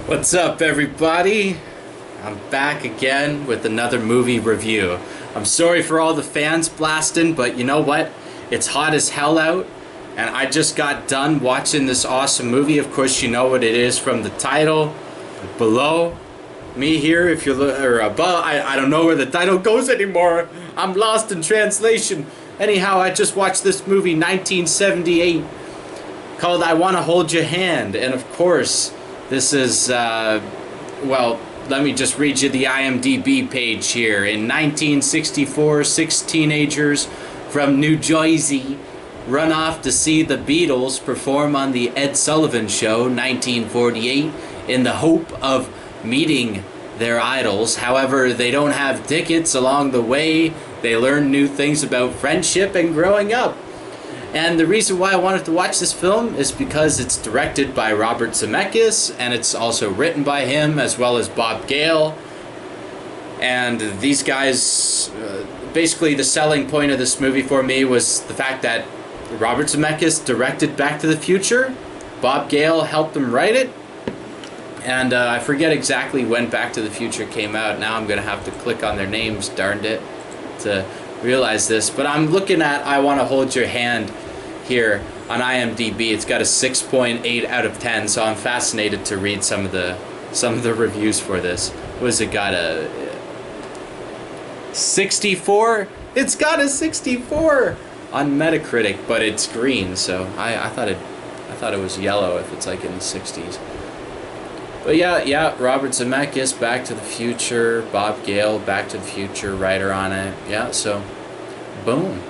What's up, everybody? I'm back again with another movie review. I'm sorry for all the fans blasting, but you know what? It's hot as hell out, and I just got done watching this awesome movie. Of course, you know what it is from the title. Below me here, if you're or above, I don't know where the title goes anymore. I'm lost in translation. Anyhow, I just watched this movie, 1978, called I Wanna Hold Your Hand, and of course, this is, well, let me just read you the IMDb page here. In 1964, 6 teenagers from New Jersey run off to see the Beatles perform on the Ed Sullivan Show, 1948, in the hope of meeting their idols. However, they don't have tickets along the way. They learn new things about friendship and growing up. And the reason why I wanted to watch this film is because it's directed by Robert Zemeckis, and it's also written by him, as well as Bob Gale. And these guys, basically the selling point of this movie for me was the fact that Robert Zemeckis directed Back to the Future, Bob Gale helped him write it, and I forget exactly when Back to the Future came out. Now I'm going to have to click on their names, darned it, to realize this. But I'm looking at I Wanna Hold Your Hand here on IMDb. It's got a 6.8 out of 10, so I'm fascinated to read some of the reviews for this. What has it got, a 64? It's got a 64 on Metacritic, but it's green, so I thought it was yellow if it's like in the 60s. But yeah, Robert Zemeckis, Back to the Future, Bob Gale, Back to the Future, writer on it. Yeah, so boom.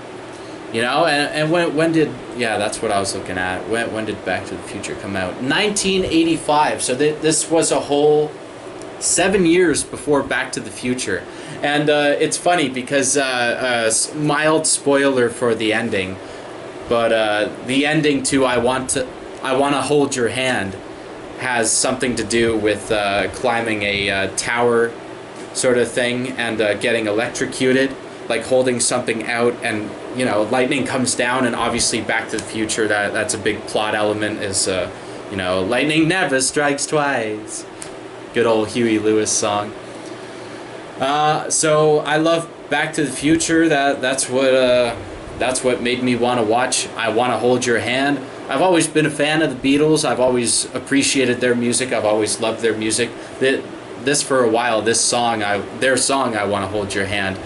You know, and when did, yeah, that's what I was looking at. When did Back to the Future come out? 1985. So this was a whole 7 years before Back to the Future. And it's funny because mild spoiler for the ending, but the ending to I Wanna Hold Your Hand has something to do with climbing a tower sort of thing and getting electrocuted, like holding something out, and you know, lightning comes down, and obviously Back to the Future, that's a big plot element, is you know, lightning never strikes twice. Good old Huey Lewis song. So I love Back to the Future. That's what made me want to watch I Wanna Hold Your Hand. I've always been a fan of the Beatles. I've always appreciated their music. I've always loved their music. This for a while, their song I Wanna Hold Your Hand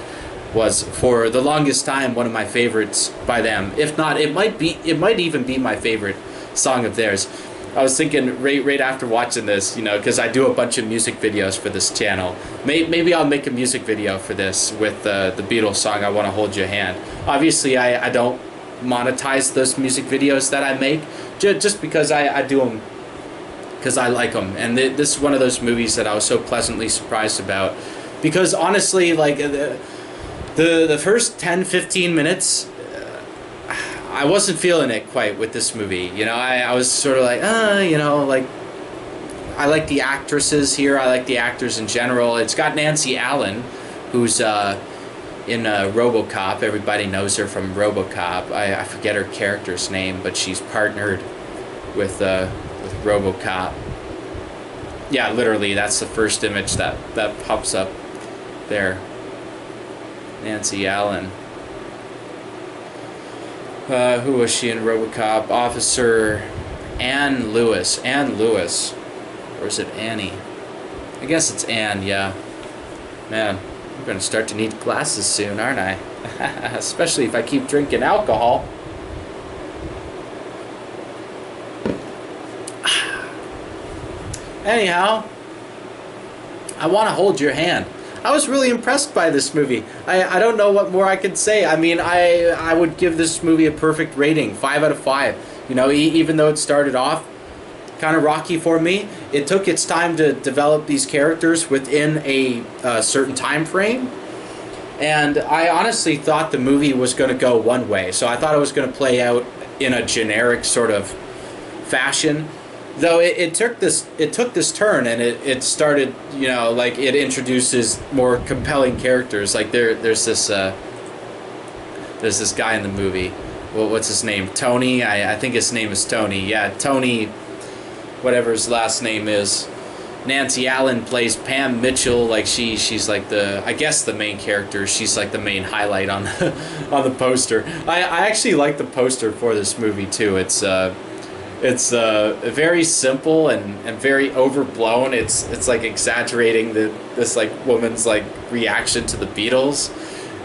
was for the longest time one of my favorites by them. If not, it might even be my favorite song of theirs. I was thinking right after watching this, you know, because I do a bunch of music videos for this channel. Maybe I'll make a music video for this with the Beatles song I Wanna Hold Your Hand. Obviously, I don't monetize those music videos that I make, just because I do them because I like them. And this is one of those movies that I was so pleasantly surprised about, because honestly, like the first 10-15 minutes, I wasn't feeling it quite with this movie. You know, I was sort of like, you know, like, I like the actresses here. I like the actors in general. It's got Nancy Allen, who's in RoboCop. Everybody knows her from RoboCop. I forget her character's name, but she's partnered with RoboCop. Yeah, literally, that's the first image that pops up there. Nancy Allen. Who was she in RoboCop? Officer Ann Lewis. Ann Lewis. Or is it Annie? I guess it's Ann, yeah. Man, I'm going to start to need glasses soon, aren't I? Especially if I keep drinking alcohol. Anyhow, I Wanna Hold Your Hand. I was really impressed by this movie. I don't know what more I could say. I mean, I would give this movie a perfect rating, 5 out of 5. You know, even though it started off kind of rocky for me, it took its time to develop these characters within a certain time frame. And I honestly thought the movie was going to go one way. So I thought it was going to play out in a generic sort of fashion. Though it took this turn, and it started, you know, like, it introduces more compelling characters. Like there's this guy in the movie. Well, what's his name? Tony. I think his name is Tony. Yeah, Tony. Whatever his last name is. Nancy Allen plays Pam Mitchell. Like she's like I guess the main character. She's like the main highlight on the on the poster. I actually like the poster for this movie too. It's very simple and very overblown. It's like exaggerating this like woman's like reaction to the Beatles,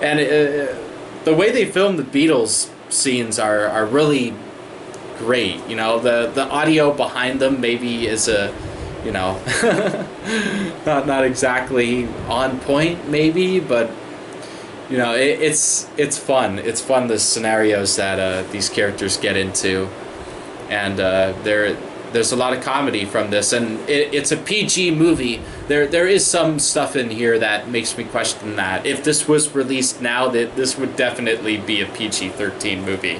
and the way they film the Beatles scenes are really great. You know, the audio behind them maybe is a, you know, not exactly on point maybe, but you know, it's fun. It's fun, the scenarios that these characters get into, and there's a lot of comedy from this, and it's a PG movie. There is some stuff in here that makes me question that if this was released now, that this would definitely be a PG-13 movie.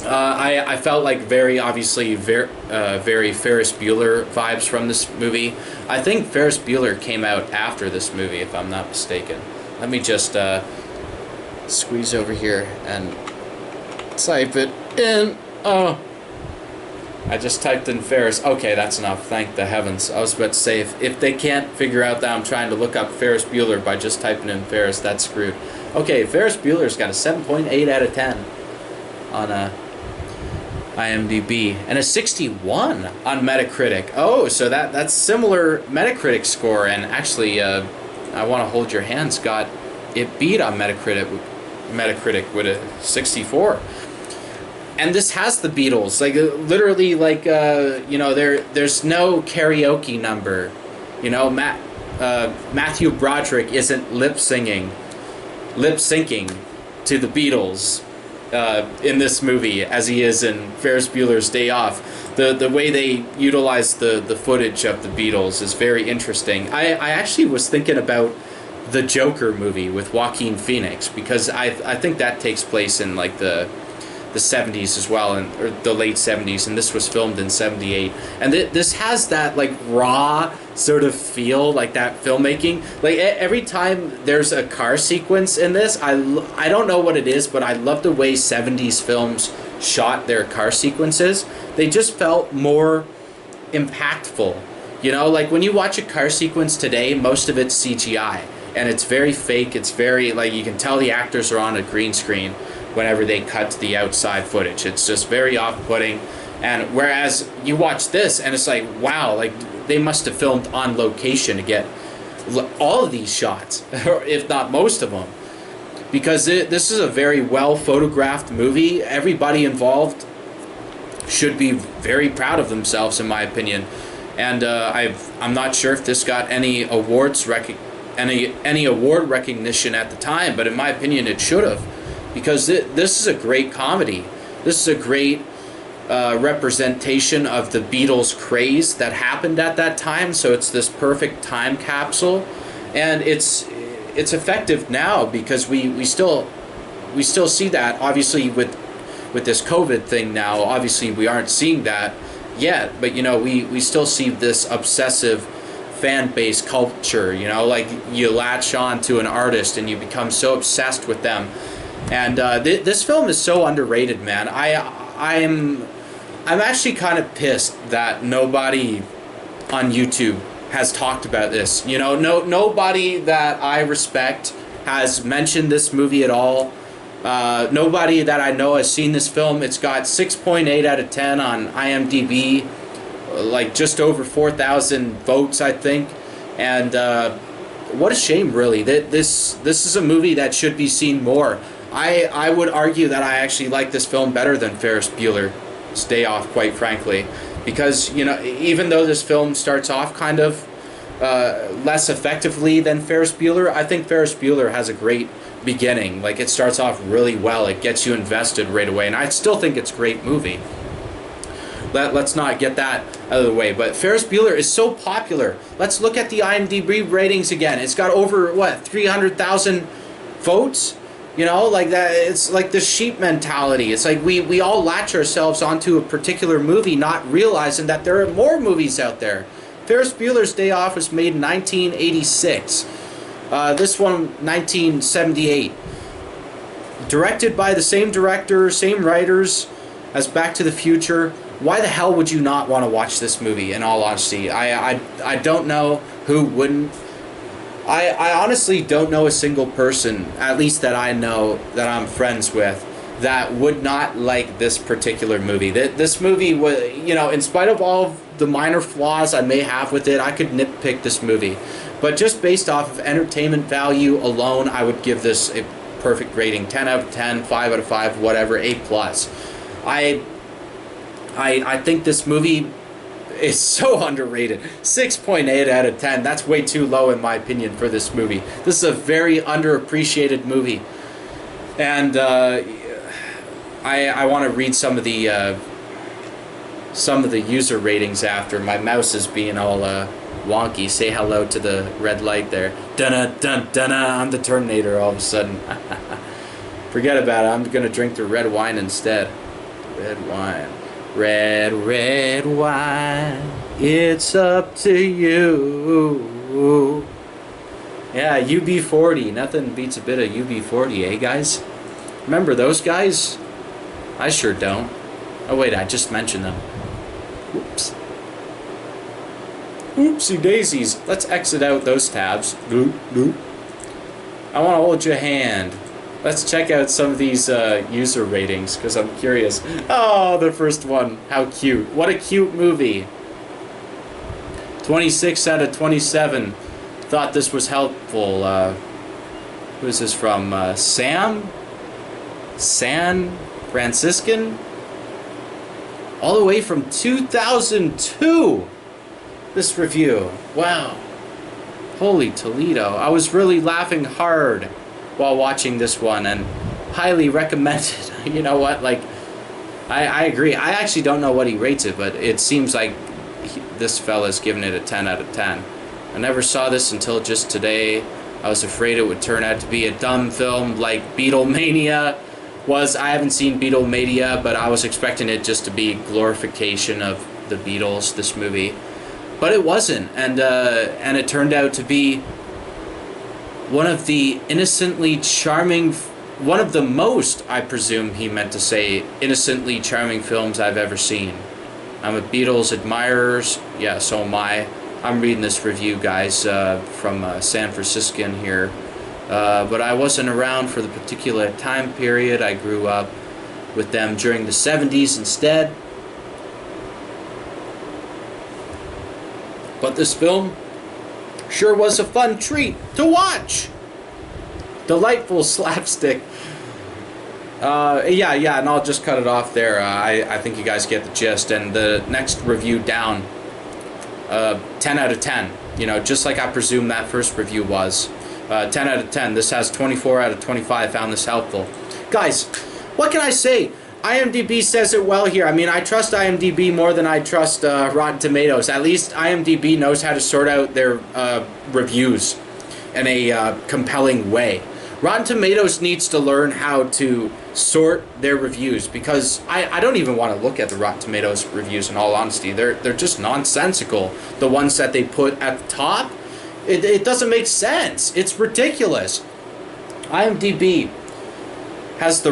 I felt like very Ferris Bueller vibes from this movie. I think Ferris Bueller came out after this movie, if I'm not mistaken. Let me just squeeze over here and type it in. Oh, I just typed in Ferris. Okay, that's enough. Thank the heavens. I was about to say, if they can't figure out that I'm trying to look up Ferris Bueller by just typing in Ferris, that's screwed. Okay, Ferris Bueller's got a 7.8 out of 10 on IMDb, and a 61 on Metacritic. Oh, so that's similar Metacritic score, and actually, I Want to Hold Your Hand's got it beat on Metacritic with a 64. And this has the Beatles, like literally, like you know, there's no karaoke number, you know. Matthew Broderick isn't lip syncing to the Beatles in this movie as he is in Ferris Bueller's Day Off. The way they utilize the footage of the Beatles is very interesting. I actually was thinking about the Joker movie with Joaquin Phoenix, because I think that takes place in like the 70s as well, or the late 70s, and this was filmed in 78. And this has that like raw sort of feel, like that filmmaking. Like every time there's a car sequence in this, I don't know what it is, but I love the way 70s films shot their car sequences. They just felt more impactful. You know, like when you watch a car sequence today, most of it's CGI, and it's very fake. It's very, like, you can tell the actors are on a green screen whenever they cut to the outside footage. It's just very off-putting. And whereas you watch this and it's like, wow, like they must have filmed on location to get all of these shots, or if not most of them, because this is a very well photographed movie. Everybody involved should be very proud of themselves, in my opinion. And I'm not sure if this got any awards any award recognition at the time, but in my opinion it should have, because this is a great comedy. This is a great representation of the Beatles craze that happened at that time. So it's this perfect time capsule, and it's effective now because we still see that. Obviously with this COVID thing now, obviously we aren't seeing that yet, but you know, we still see this obsessive fan base culture. You know, like you latch on to an artist and you become so obsessed with them. And this film is so underrated, man. I'm actually kind of pissed that nobody on YouTube has talked about this. You know, nobody that I respect has mentioned this movie at all. Nobody that I know has seen this film. It's got 6.8 out of 10 on IMDb, like just over 4,000 votes, I think. And what a shame, really. This is a movie that should be seen more. I would argue that I actually like this film better than Ferris Bueller's Day Off, quite frankly, because, you know, even though this film starts off kind of less effectively than Ferris Bueller, I think Ferris Bueller has a great beginning. Like, it starts off really well. It gets you invested right away, and I still think it's a great movie. Let's not get that out of the way. But Ferris Bueller is so popular. Let's look at the IMDb ratings again. It's got over, what, 300,000 votes? You know, like that. It's like the sheep mentality. It's like we all latch ourselves onto a particular movie, not realizing that there are more movies out there. Ferris Bueller's Day Off was made in 1986. This one, 1978. Directed by the same director, same writers as Back to the Future. why the hell would you not want to watch this movie, in all honesty? I don't know who wouldn't. I honestly don't know a single person, at least that I know, that I'm friends with, that would not like this particular movie. This movie was, you know, in spite of all of the minor flaws I may have with it, I could nitpick this movie. But just based off of entertainment value alone, I would give this a perfect rating. 10 out of 10, 5 out of 5, whatever, A+. I think this movie is so underrated. 6.8 out of 10. That's way too low in my opinion for this movie. This is a very underappreciated movie. And I want to read some of the user ratings after. My mouse is being all wonky. Say hello to the red light there. Dunna dun dunna. I'm the Terminator all of a sudden. Forget about it. I'm gonna drink the red wine instead. Red wine. Red, red wine. It's up to you. Yeah, UB40. Nothing beats a bit of UB40, eh, guys? Remember those guys? I sure don't. Oh, wait, I just mentioned them. Whoops. Oopsie daisies. Let's exit out those tabs. Bloop, bloop. I want to hold your hand. Let's check out some of these user ratings, because I'm curious. Oh, the first one. How cute. What a cute movie. 26 out of 27 thought this was helpful. Who is this from? Sam? San Franciscan? All the way from 2002. This review. Wow. Holy Toledo. I was really laughing hard while watching this one, and highly recommended. You know what, like, I agree. I actually don't know what he rates it, but it seems like this fella's giving it a 10 out of 10. I never saw this until just today. I was afraid it would turn out to be a dumb film like Beatlemania was. I haven't seen Beatlemania, but I was expecting it just to be glorification of the Beatles, this movie. But it wasn't, and it turned out to be one of the innocently charming, one of the most, I presume he meant to say, innocently charming films I've ever seen. I'm a Beatles admirer. Yeah, so am I. I'm reading this review, guys, from San Franciscan here. But I wasn't around for the particular time period. I grew up with them during the 70s instead. But this film sure was a fun treat to watch. Delightful slapstick. Yeah, and I'll just cut it off there. I think you guys get the gist. And the next review down, 10 out of 10. You know, just like I presume that first review was. 10 out of 10. This has 24 out of 25. Found this helpful. Guys, what can I say? IMDb says it well here. I mean, I trust IMDb more than I trust Rotten Tomatoes. At least IMDb knows how to sort out their reviews in a compelling way. Rotten Tomatoes needs to learn how to sort their reviews, because I don't even want to look at the Rotten Tomatoes reviews, in all honesty. They're just nonsensical. The ones that they put at the top, it doesn't make sense. It's ridiculous. IMDb has the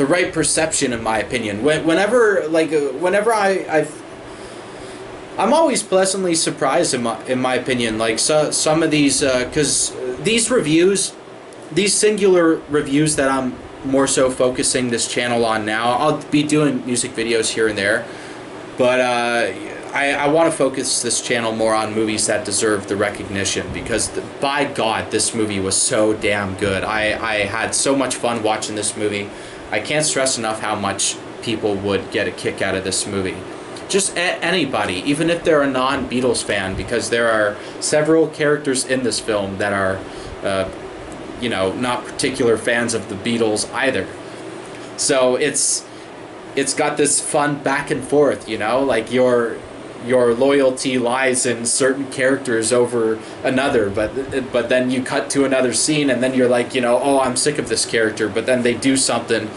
right perception, in my opinion. Whenever I'm always pleasantly surprised, in my opinion. Like, some of these, because these reviews, these singular reviews that I'm more so focusing this channel on now, I'll be doing music videos here and there, but I want to focus this channel more on movies that deserve the recognition, because by God, this movie was so damn good. I had so much fun watching this movie. I can't stress enough how much people would get a kick out of this movie. Just anybody, even if they're a non-Beatles fan, because there are several characters in this film that are, you know, not particular fans of the Beatles either. So it's got this fun back and forth, you know, like your loyalty lies in certain characters over another, but then you cut to another scene and then you're like, you know, oh, I'm sick of this character, but then they do something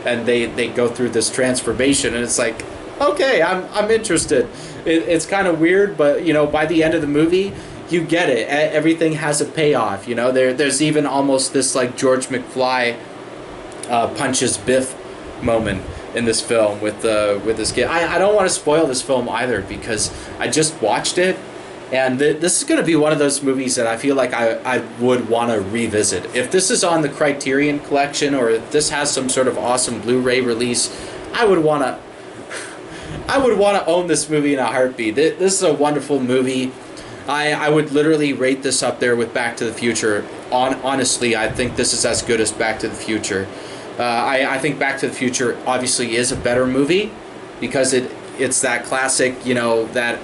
and they go through this transformation, and it's like, okay, I'm interested. It's kind of weird, but, you know, by the end of the movie, you get it. Everything has a payoff, you know. There's even almost this, like, George McFly punches Biff moment in this film with this kid. I don't want to spoil this film either because I just watched it, and this is going to be one of those movies that I feel like I would want to revisit. If this is on the Criterion Collection, or if this has some sort of awesome Blu-ray release, I would want to own this movie in a heartbeat. This is a wonderful movie. I would literally rate this up there with Back to the Future. Honestly, I think this is as good as Back to the Future. I think Back to the Future obviously is a better movie because it's that classic, you know, that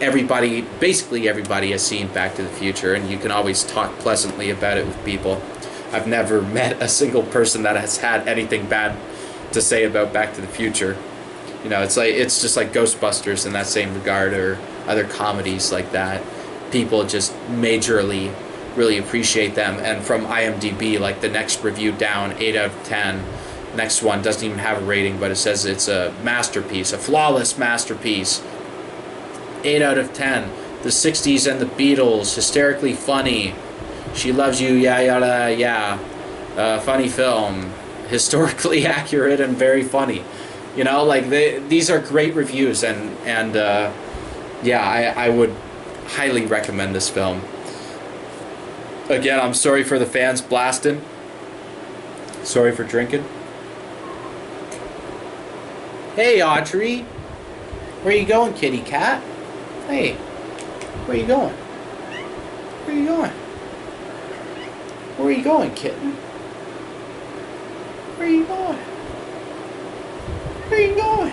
basically everybody has seen Back to the Future, and you can always talk pleasantly about it with people. I've never met a single person that has had anything bad to say about Back to the Future. You know, it's just like Ghostbusters in that same regard, or other comedies like that. People just majorly really appreciate them, and from IMDb, like the next review down, 8 out of 10. Next one doesn't even have a rating, but it says it's a masterpiece, a flawless masterpiece. 8 out of 10. The 60s and the Beatles, hysterically funny. She Loves You, yeah, yada, yeah. Funny film, historically accurate and very funny. You know, like these are great reviews, and yeah, I would highly recommend this film. Again, I'm sorry for the fans blasting. Sorry for drinking. Hey, Audrey. Where you going, kitty cat? Hey, where you going? Where you going? Where you going, kitten? Where you going? Where you going?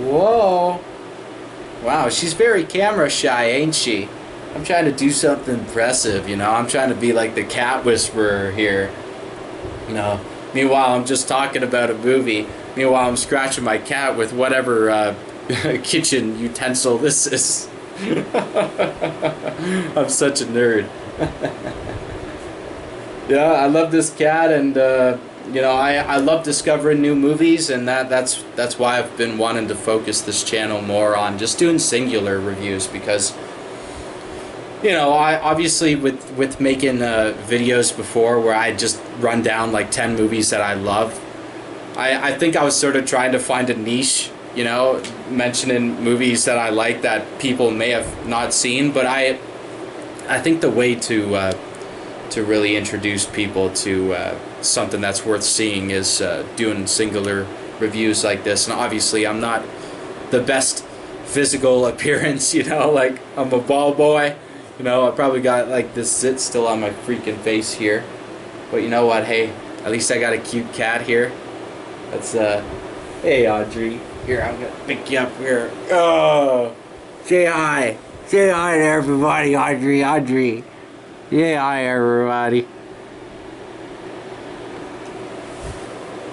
Whoa. Wow, she's very camera shy, ain't she? I'm trying to do something impressive, you know? I'm trying to be like the cat whisperer here. You know? Meanwhile, I'm just talking about a movie. Meanwhile, I'm scratching my cat with whatever kitchen utensil this is. I'm such a nerd. Yeah, I love this cat, and you know, I love discovering new movies, and that's why I've been wanting to focus this channel more on just doing singular reviews, because, you know, I obviously with making videos before where I just run down like 10 movies that I love, I think I was sort of trying to find a niche, you know, mentioning movies that I like that people may have not seen, but I think the way to really introduce people to something that's worth seeing is doing singular reviews like this. And obviously I'm not the best physical appearance, you know, like I'm a ball boy, you know, I probably got like this zit still on my freaking face here, but you know what, hey, at least I got a cute cat here. That's hey Audrey, here, I'm gonna pick you up here. Oh, say hi to everybody, Audrey. Yeah, hi everybody.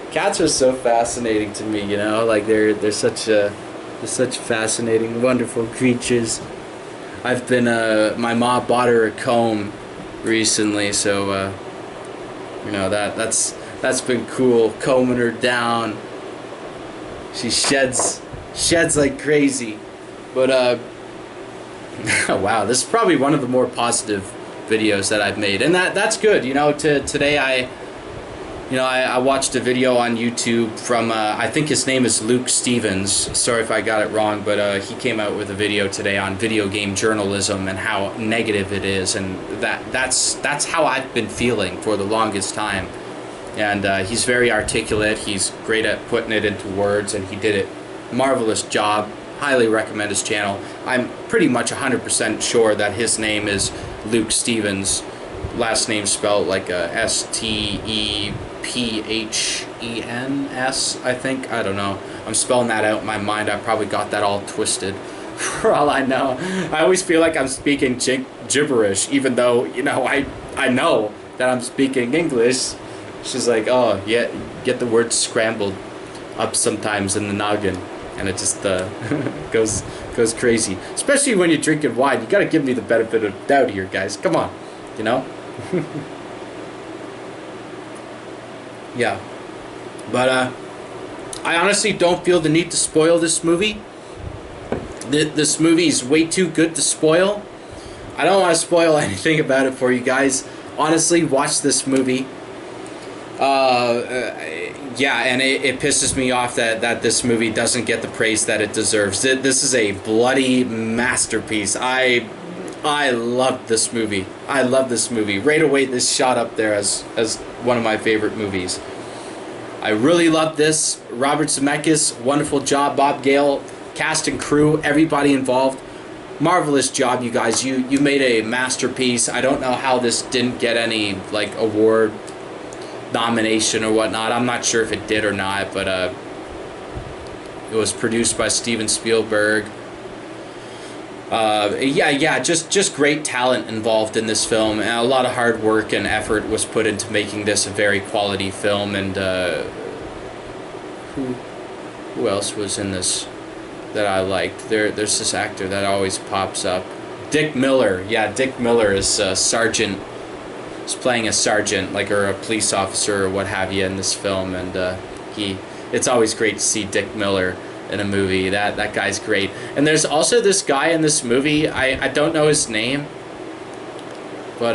Cats are so fascinating to me, you know, like they're such fascinating, wonderful creatures. I've been my mom bought her a comb recently, so you know, that's been cool, combing her down. She sheds like crazy. But wow, this is probably one of the more positive videos that I've made, and that's good, you know. Today I watched a video on YouTube from I think his name is Luke Stevens. Sorry if I got it wrong, but he came out with a video today on video game journalism and how negative it is, and that's how I've been feeling for the longest time. And he's very articulate. He's great at putting it into words, and he did a marvelous job. Highly recommend his channel. I'm pretty much 100% sure that his name is Luke Stevens. Last name spelled like Stephen's, I think. I don't know. I'm spelling that out in my mind. I probably got that all twisted. For all I know. I always feel like I'm speaking gibberish, even though, you know, I know that I'm speaking English. She's like, oh, yeah, get the words scrambled up sometimes in the noggin. And it just goes crazy. Especially when you're drinking wine. You gotta give me the benefit of the doubt here, guys. Come on, you know? Yeah. But I honestly don't feel the need to spoil this movie. This movie is way too good to spoil. I don't want to spoil anything about it for you guys. Honestly, watch this movie. Yeah, and it pisses me off that this movie doesn't get the praise that it deserves. This is a bloody masterpiece. I love this movie. I love this movie. Right away, this shot up there as one of my favorite movies. I really love this. Robert Zemeckis, wonderful job. Bob Gale, cast and crew, everybody involved. Marvelous job, you guys. You made a masterpiece. I don't know how this didn't get any like award nomination or whatnot. I'm not sure if it did or not, but it was produced by Steven Spielberg. Yeah, just great talent involved in this film, and a lot of hard work and effort was put into making this a very quality film. And who else was in this that I liked? There's this actor that always pops up, Dick Miller. Yeah, Dick Miller is sergeant. He's playing a sergeant, like, or a police officer or what have you in this film, and it's always great to see Dick Miller in a movie. That guy's great. And there's also this guy in this movie, I don't know his name, but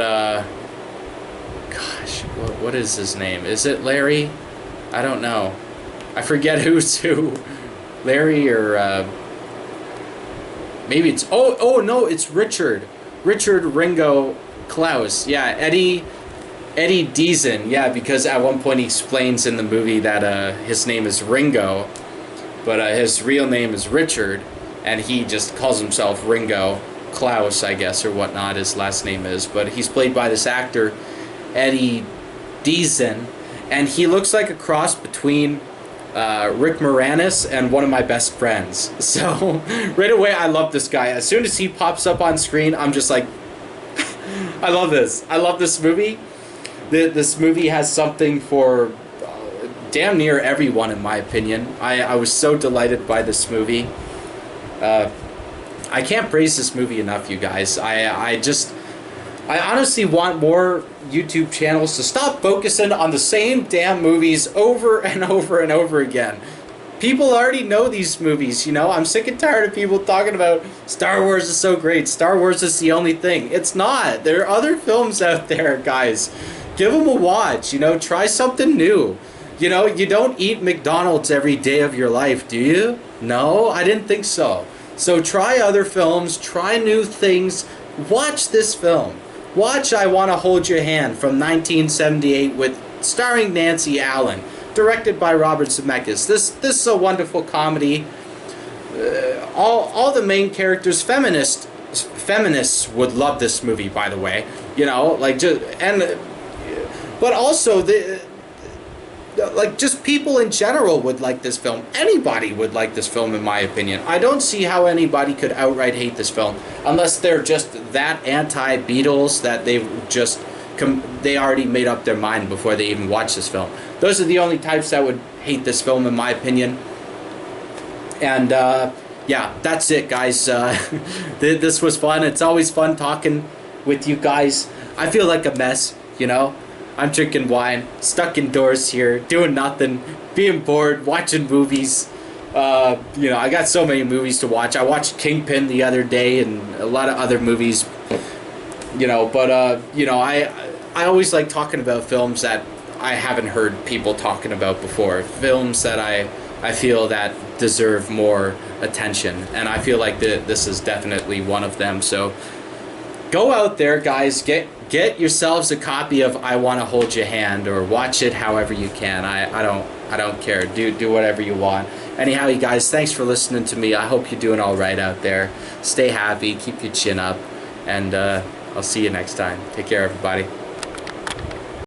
gosh, what is his name? Is it Larry? I don't know. I forget who's who. Larry, or maybe it's oh no, it's Richard Ringo Klaus. Yeah, Eddie Deason. Yeah, because at one point he explains in the movie that his name is Ringo, but his real name is Richard, and he just calls himself Ringo Klaus, I guess, or whatnot his last name is. But he's played by this actor, Eddie Deason, and he looks like a cross between Rick Moranis and one of my best friends. So right away, I love this guy. As soon as he pops up on screen, I'm just like, I love this. I love this movie. This movie has something for damn near everyone, in my opinion. I was so delighted by this movie. I can't praise this movie enough, you guys. I honestly want more YouTube channels to stop focusing on the same damn movies over and over and over again. People already know these movies, you know? I'm sick and tired of people talking about Star Wars is so great, Star Wars is the only thing. It's not. There are other films out there, guys. Give them a watch, you know? Try something new. You know, you don't eat McDonald's every day of your life, do you? No, I didn't think so. So try other films, try new things. Watch this film. Watch I Want to Hold Your Hand from 1978 starring Nancy Allen, directed by Robert Zemeckis. This is a wonderful comedy. All the main characters, feminists would love this movie, by the way. You know, like but also just people in general would like this film. Anybody would like this film, in my opinion. I don't see how anybody could outright hate this film unless they're just that anti-Beatles that they already made up their mind before they even watched this film. Those are the only types that would hate this film, in my opinion. And yeah, that's it, guys. This was fun. It's always fun talking with you guys. I feel like a mess, you know. I'm drinking wine, stuck indoors here, doing nothing, being bored, watching movies. You know, I got so many movies to watch. I watched Kingpin the other day and a lot of other movies, you know. But, you know, I always like talking about films that I haven't heard people talking about before. Films that I feel that deserve more attention. And I feel like this is definitely one of them. So go out there, guys. Get yourselves a copy of I Want to Hold Your Hand, or watch it however you can. I don't care. Do whatever you want. Anyhow, you guys, thanks for listening to me. I hope you're doing all right out there. Stay happy, keep your chin up, and I'll see you next time. Take care, everybody.